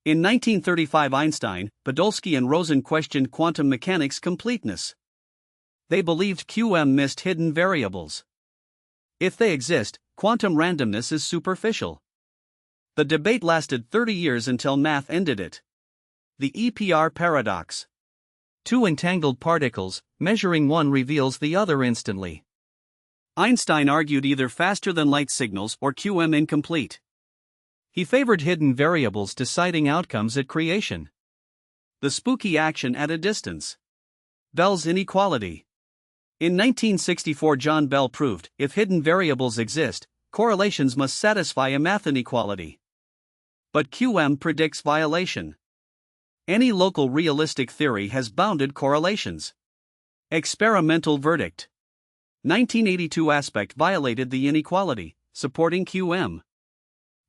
In 1935, Einstein, Podolsky and Rosen questioned quantum mechanics' completeness. They believed QM missed hidden variables. If they exist, quantum randomness is superficial. The debate lasted 30 years until math ended it. The EPR paradox. Two entangled particles, measuring one reveals the other instantly. Einstein argued either faster than light signals or QM incomplete. He favored hidden variables deciding outcomes at creation. The spooky action at a distance. Bell's inequality. In 1964, John Bell proved, if hidden variables exist, correlations must satisfy a math inequality. But QM predicts violation. Any local realistic theory has bounded correlations. Experimental verdict. 1982 aspect violated the inequality, supporting QM.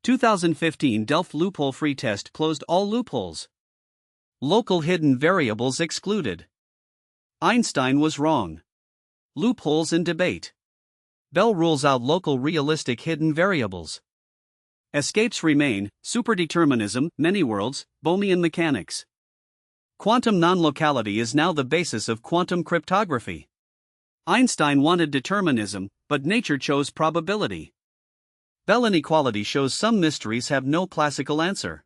2015 Delft loophole-free test closed all loopholes. Local hidden variables excluded. Einstein was wrong. Loopholes in debate. Bell rules out local realistic hidden variables. Escapes remain: superdeterminism, many worlds, Bohmian mechanics. Quantum non-locality is now the basis of quantum cryptography. Einstein wanted determinism, but nature chose probability. Bell inequality shows some mysteries have no classical answer.